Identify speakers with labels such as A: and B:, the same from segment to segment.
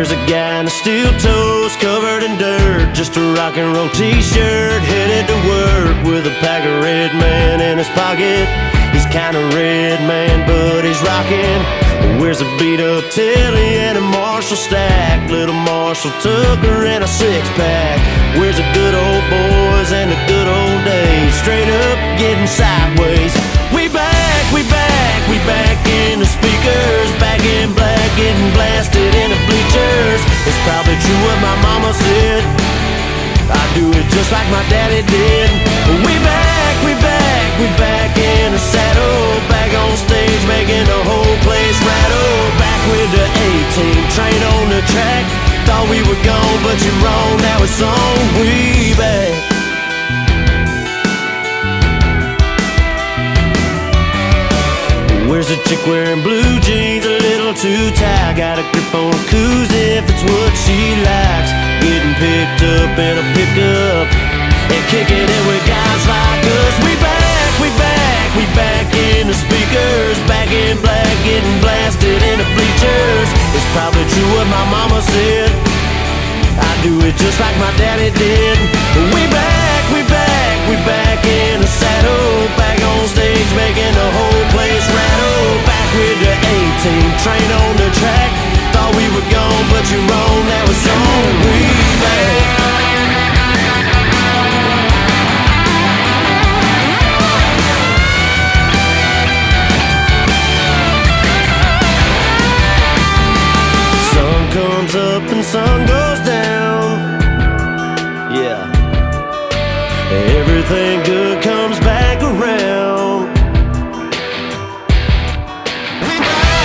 A: There's a guy in the steel toes covered in dirt, just a rock and roll t-shirt, headed to work with a pack of Red Man in his pocket. He's kinda red, man, but he's rockin'. Wears a beat up Telly and a Marshall stack, little Marshall Tucker and a six-pack. Wears the good old boys and the good old days, straight up getting sideways. We back, we back, we back in the speakers, back in black, getting blasted in the bleachers. It's probably true what my mama said, I do it just like my daddy did. We back, we back, we back in the saddle, back on stage making the whole place rattle. Back with the A-Team, train on the track. Thought we were gone, but you're wrong, now it's on. We back. Where's a chick wearing blue jeans, a little too tight? Got a grip on a koozie if it's what she likes. Getting picked up in a pickup and kicking it with guys like us. We back, we back, we back in the speakers, back in black, getting blasted in the bleachers. It's probably true what my mama said, I do it just like my daddy did. We back, we back, we back in the saddle, back on stage making the whole place rattle. Back with the A-Team, train on the track. Thought we were gone, but you're wrong, now it's on. We back. Sun comes up and sun goes down. Yeah. Everything good comes back around. We back.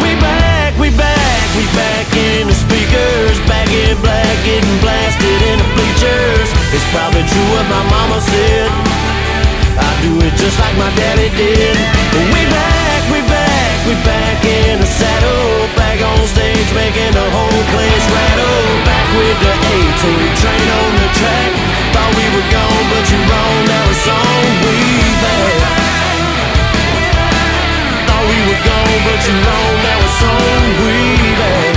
A: We back, we back, we back in the speakers, back in black, getting blasted in the bleachers. It's probably true what my mama said, I do it just like my daddy did. We back, we back, we back in the saddle, back on stage making the whole place rattle. Back with the A-Team, train on the track. Thought we were gone, but you're wrong, now it's on. We back. Thought we were gone, but you're wrong, now it's on. We back.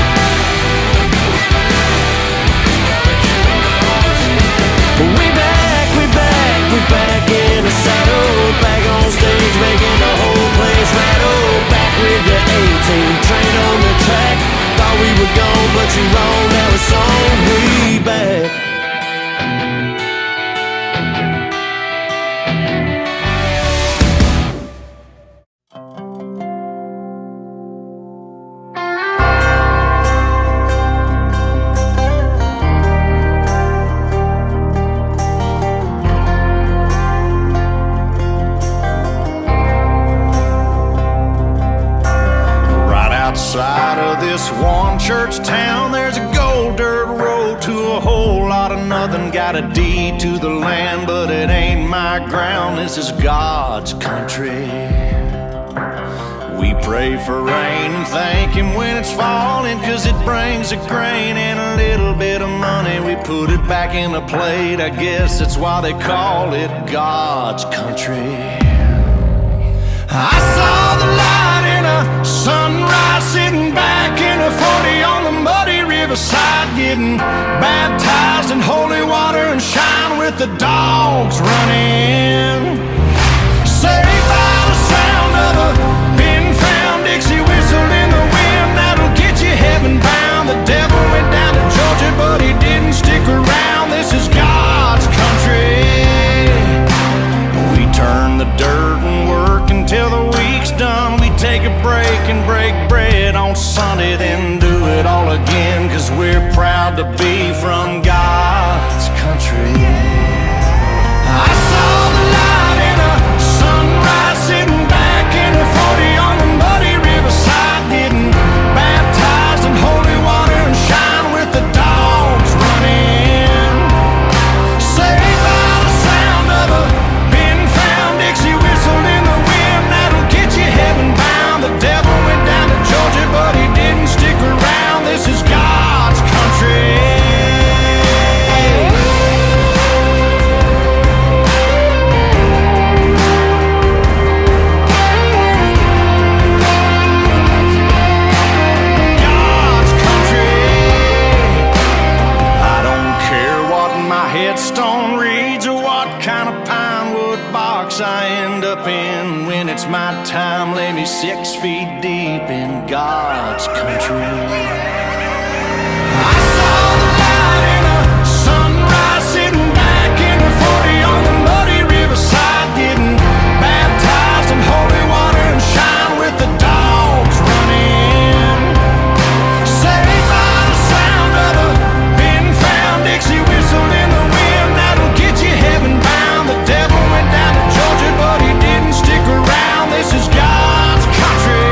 A: We back, we back, we back in the saddle, back on stage making the whole place rattle. Back with the A-Team, train on the track. Thought we were gone, but you're wrong, now it's on. We back.
B: Outside of this one church town, there's a gold dirt road to a whole lot of nothing. Got a deed to the land, but it ain't my ground. This is God's country. We pray for rain and thank Him when it's falling, 'cause it brings a grain and a little bit of money. We put it back in the plate, I guess that's why they call it God's country. I saw the light in a sunrise, sitting back in a 40 on the muddy riverside, getting baptized in holy water and shine with the dogs running. Saved by the sound of a pin-found Dixie whistle in the wind, that'll get you heaven bound. The devil went down to Georgia, but he didn't stick around. This is God's country. We turn the dirt and work until the week's done. We take a break and break bread on Sunday, then do it all again, 'cause we're proud to be from God's country. I saw the light in a sunrise, sitting back in a 40 on the muddy riverside, getting baptized in holy water and shine with the dogs running. Saved by the sound of a pin-found Dixie whistle in the wind, that'll get you heaven bound. The devil went down to Georgia, but he didn't stick around. This is God's country. I end up in when it's my time. Lay me 6 feet deep in God's country. I saw the light in a sunrise, sitting back in the 40 on the muddy riverside, getting baptized in holy water and shine with the dogs running. Saved by the sound of a been-found Dixie whistle in the wind that'll get you heaven bound. The devil went down to Georgia, but he didn't stick around. This is God's country.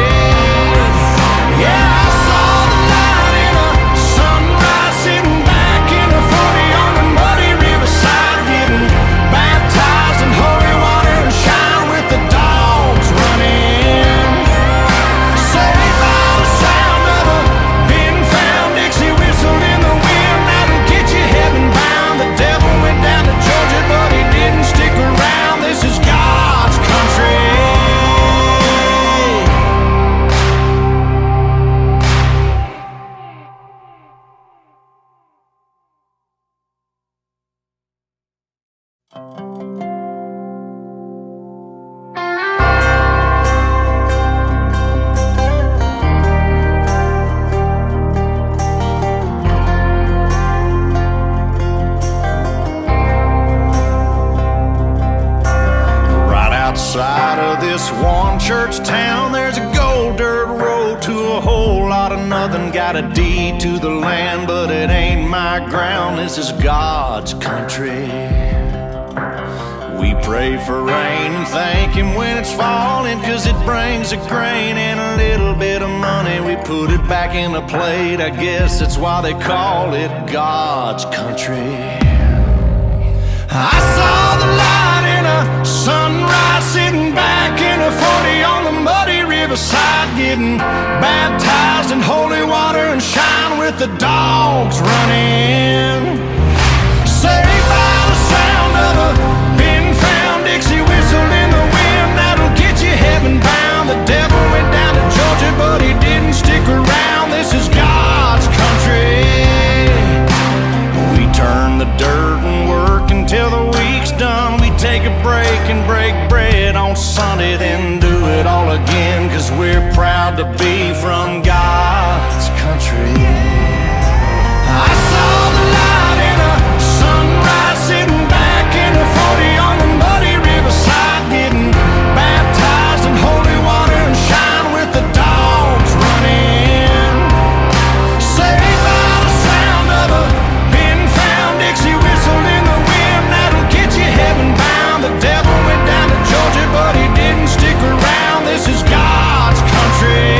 B: Yeah, I saw the light in a sunrise, sitting back in the 40 on the muddy riverside, getting baptized in holy water and shine with the dogs running. Saved by the sound of a been-found Dixie whistle in the wind that'll get you heaven bound. The devil went down to Georgia, but he didn't stick around. This is God's country. Right outside of this one church town, there's a gold dirt road to a whole lot of nothing. Got a deed to the land, but it ain't my ground. This is God's country. We pray for rain and thank Him when it's falling, 'cause it brings a grain and a little bit of money. We put it back in a plate, I guess that's why they call it God's country. I saw the light in a sunrise, sitting back in a 40 on the muddy riverside, getting baptized in holy water and shine with the dogs running. Saved by the sound of a been-found Dixie whistle in the wind that'll get you heaven bound. The devil went down to Georgia, but he didn't stick around. This is God's country. We turn the dirt and work until the week's done. We take a break and break bread on Sunday, then do it all again, 'cause we're proud to be from God's country. I saw the light in a sunrise, sitting back in the 40 on the muddy riverside, getting baptized in holy water and shine with the dogs running. Saved by the sound of a been-found Dixie whistle in the wind that'll get you heaven bound. The devil went down to Georgia, but he didn't stick around. This is God's country.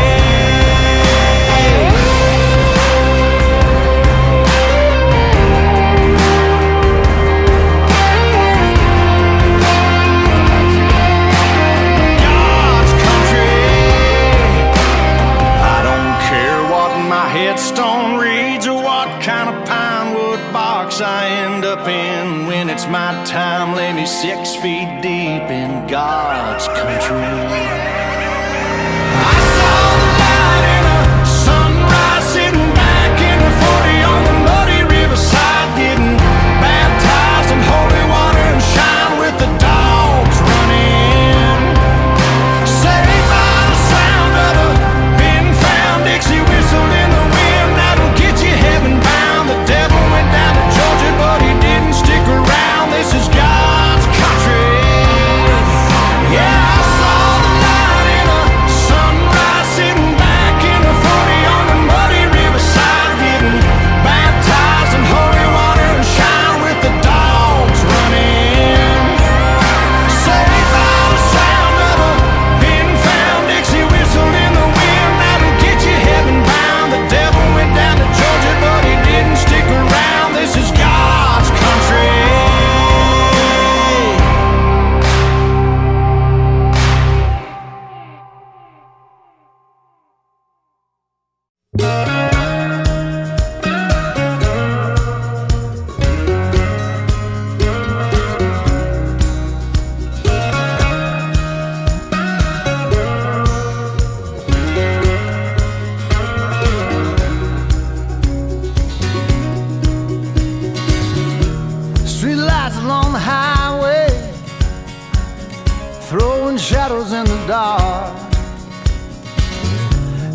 B: God's country. I don't care what my headstone reads or what kind of pine wood box I end up in when it's my time. Lay me 6 feet deep in God's country. I saw the light in a sunrise, sitting back in the 40 on the muddy riverside, getting baptized in holy water and shine with the dogs running. Saved by the sound of a been-found Dixie whistle in the wind that'll get you heaven bound. The devil went down to Georgia, but he didn't stick around. This is God's country. Yeah, I saw the light
C: throwing shadows in the dark,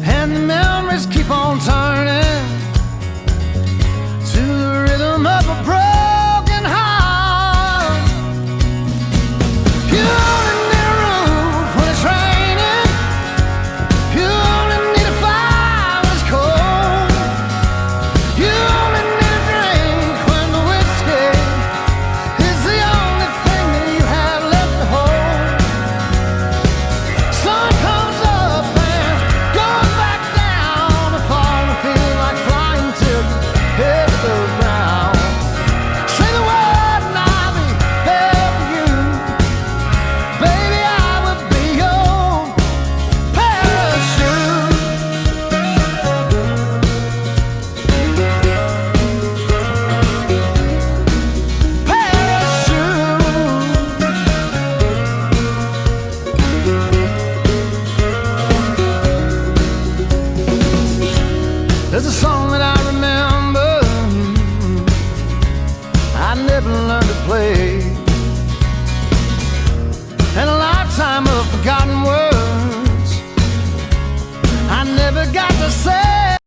C: and the memories keep on turning to the rhythm of a broken heart. You only need a roof when it's raining. You only need a fire when it's cold. You only need a drink when the whiskey is the only thing that you have left to hold. Sun comes up and goes back down, the falling feeling like flying till you hit the ground. Say the word and I'll be there for you. Baby, I will be your parachute. There's a song that I remember I never learned to play, and a lifetime of forgotten words I never got to say.